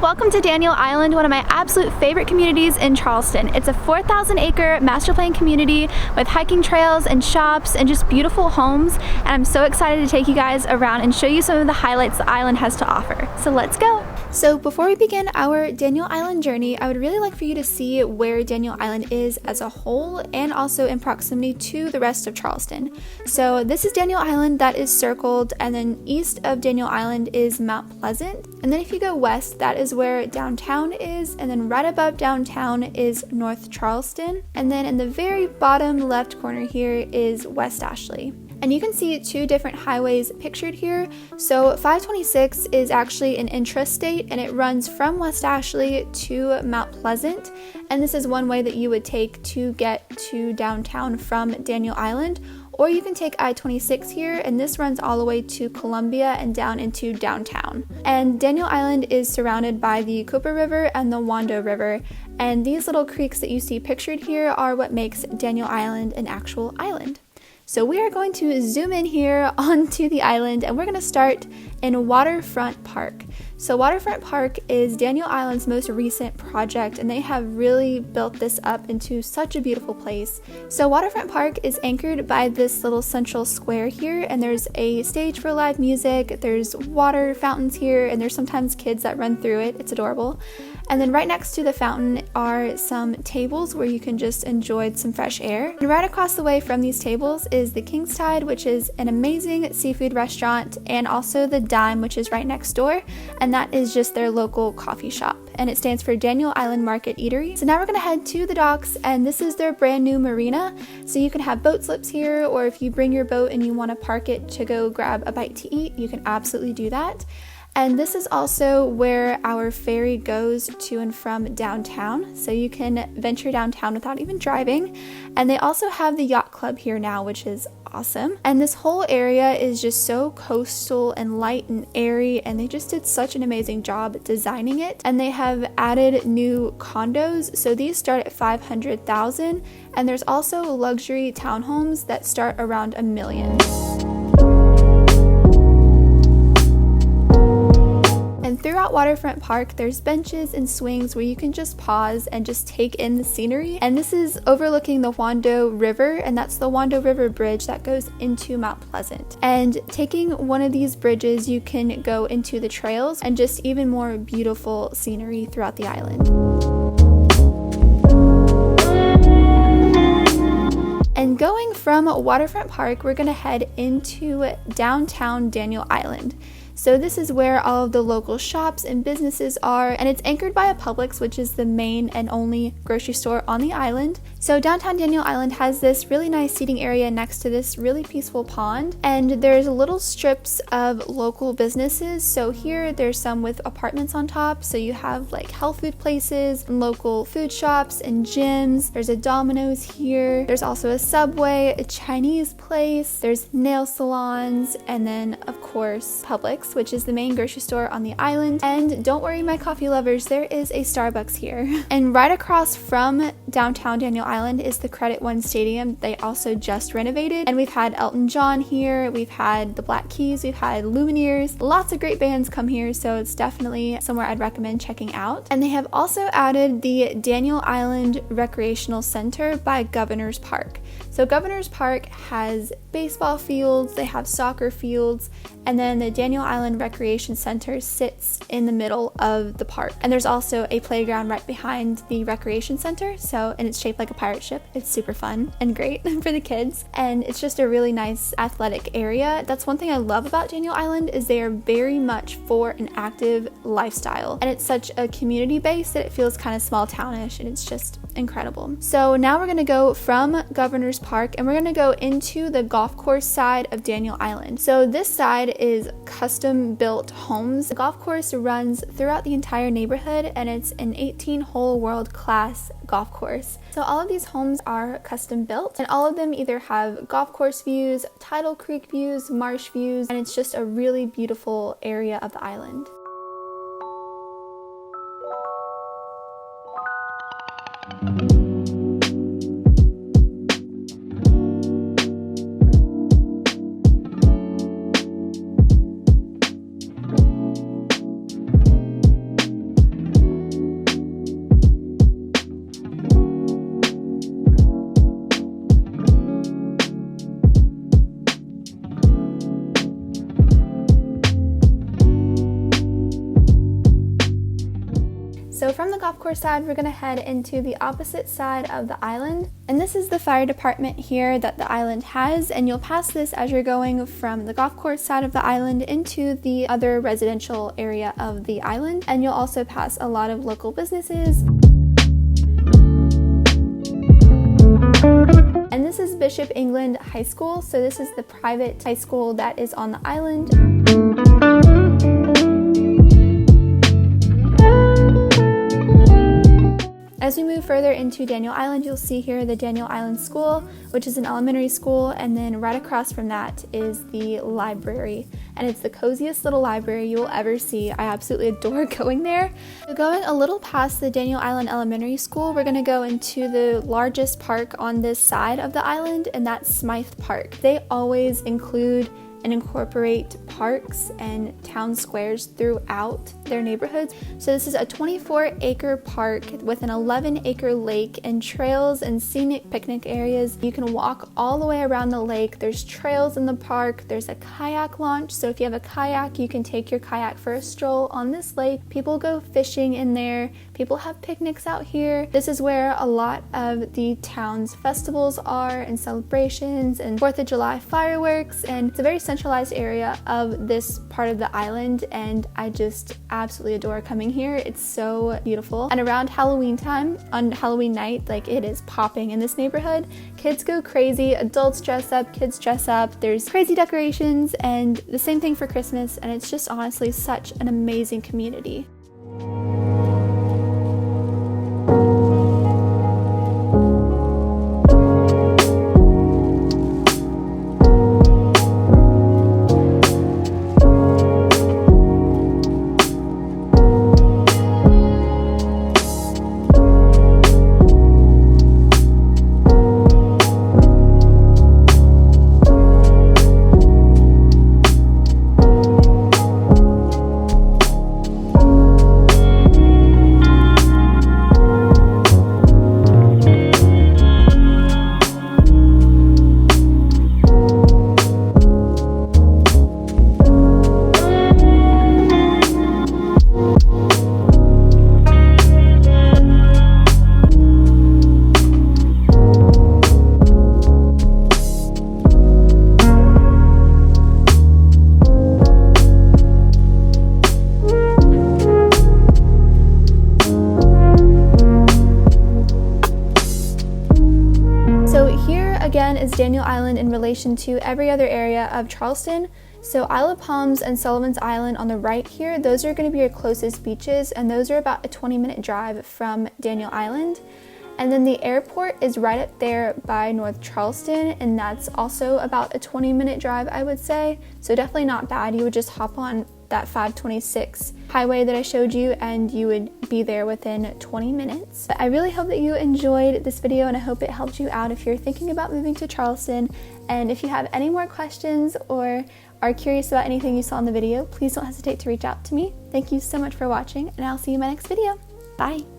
Welcome to Daniel Island, one of my absolute favorite communities in Charleston. It's a 4,000 acre master plan community with hiking trails and shops and just beautiful homes, and I'm so excited to take you guys around and show you some of the highlights the island has to offer. So let's go! So before we begin our Daniel Island journey, I would really like for you to see where Daniel Island is as a whole and also in proximity to the rest of Charleston. So this is Daniel Island that is circled, and then east of Daniel Island is Mount Pleasant. And then if you go west, that is where downtown is, and then right above downtown is North Charleston. And then in the very bottom left corner here is West Ashley. And you can see two different highways pictured here. So 526 is actually an intrastate, and it runs from West Ashley to Mount Pleasant. And this is one way that you would take to get to downtown from Daniel Island. Or you can take I-26 here, and this runs all the way to Columbia and down into downtown. And Daniel Island is surrounded by the Cooper River and the Wando River. And these little creeks that you see pictured here are what makes Daniel Island an actual island. So we are going to zoom in here onto the island, and we're going to start in Waterfront Park. So Waterfront Park is Daniel Island's most recent project, and they have really built this up into such a beautiful place. So Waterfront Park is anchored by this little central square here, and there's a stage for live music, there's water fountains here, and there's sometimes kids that run through it. It's adorable. And then right next to the fountain are some tables where you can just enjoy some fresh air. And right across the way from these tables is the King's Tide, which is an amazing seafood restaurant, and also the Dime, which is right next door, and that is just their local coffee shop, and it stands for Daniel Island Market Eatery. So now we're going to head to the docks, and this is their brand new marina. So you can have boat slips here, or if you bring your boat and you want to park it to go grab a bite to eat, you can absolutely do that. And this is also where our ferry goes to and from downtown, so you can venture downtown without even driving. And they also have the yacht club here now, which is awesome. And this whole area is just so coastal and light and airy, and they just did such an amazing job designing it. And they have added new condos, so these start at $500,000, and there's also luxury townhomes that start around $1 million. And throughout Waterfront Park, there's benches and swings where you can just pause and just take in the scenery. And this is overlooking the Wando River, and that's the Wando River Bridge that goes into Mount Pleasant. And taking one of these bridges, you can go into the trails and just even more beautiful scenery throughout the island. And going from Waterfront Park, we're going to head into downtown Daniel Island. So this is where all of the local shops and businesses are, and it's anchored by a Publix, which is the main and only grocery store on the island. So downtown Daniel Island has this really nice seating area next to this really peaceful pond, and there's little strips of local businesses. So here there's some with apartments on top, so you have like health food places, and local food shops and gyms. There's a Domino's here. There's also a Subway, a Chinese place, there's nail salons, and then of course Publix, which is the main grocery store on the island. And don't worry, my coffee lovers, there is a Starbucks here. And right across from downtown Daniel Island is the Credit One Stadium. They also just renovated, and we've had Elton John here, we've had the Black Keys, we've had Lumineers. Lots of great bands come here, so it's definitely somewhere I'd recommend checking out. And they have also added the Daniel Island Recreational Center by Governor's Park. So Governor's Park has baseball fields, they have soccer fields, and then the Daniel Island Recreation Center sits in the middle of the park. And there's also a playground right behind the recreation center, and it's shaped like a pirate ship. It's super fun and great for the kids, and it's just a really nice athletic area. That's one thing I love about Daniel Island, is they are very much for an active lifestyle, and it's such a community base that it feels kind of small townish, and it's just incredible. So now we're gonna go from Governor's Park, and we're gonna go into the golf course side of Daniel Island. So this side is custom built homes. The golf course runs throughout the entire neighborhood, and it's an 18-hole world-class golf course. So all of these homes are custom built, and all of them either have golf course views, tidal creek views, marsh views, and it's just a really beautiful area of the island. So from the golf course side, we're gonna head into the opposite side of the island. And this is the fire department here that the island has, and you'll pass this as you're going from the golf course side of the island into the other residential area of the island. And you'll also pass a lot of local businesses. And this is Bishop England High School. So this is the private high school that is on the island. As we move further into Daniel Island, you'll see here the Daniel Island School, which is an elementary school, and then right across from that is the library. And it's the coziest little library you will ever see. I absolutely adore going there. So going a little past the Daniel Island Elementary School, we're going to go into the largest park on this side of the island, and that's Smythe Park. They always include and incorporate parks and town squares throughout their neighborhoods. So this is a 24-acre park with an 11-acre lake and trails and scenic picnic areas. You can walk all the way around the lake. There's trails in the park. There's a kayak launch. So if you have a kayak, you can take your kayak for a stroll on this lake. People go fishing in there. People have picnics out here. This is where a lot of the town's festivals are and celebrations and 4th of July fireworks, and it's a very centralized area of this part of the island, and I just absolutely adore coming here. It's so beautiful. And around Halloween time, on Halloween night, like, it is popping in this neighborhood. Kids go crazy, adults dress up, kids dress up, there's crazy decorations, and the same thing for Christmas, and it's just honestly such an amazing community. Again is Daniel Island in relation to every other area of Charleston. So Isle of Palms and Sullivan's Island on the right here, those are going to be your closest beaches, and those are about a 20-minute drive from Daniel Island. And then the airport is right up there by North Charleston, and that's also about a 20-minute drive, I would say. So definitely not bad. You would just hop on that 526 highway that I showed you and you would be there within 20 minutes. But I really hope that you enjoyed this video, and I hope it helped you out if you're thinking about moving to Charleston. And if you have any more questions or are curious about anything you saw in the video, please don't hesitate to reach out to me. Thank you so much for watching, and I'll see you in my next video. Bye!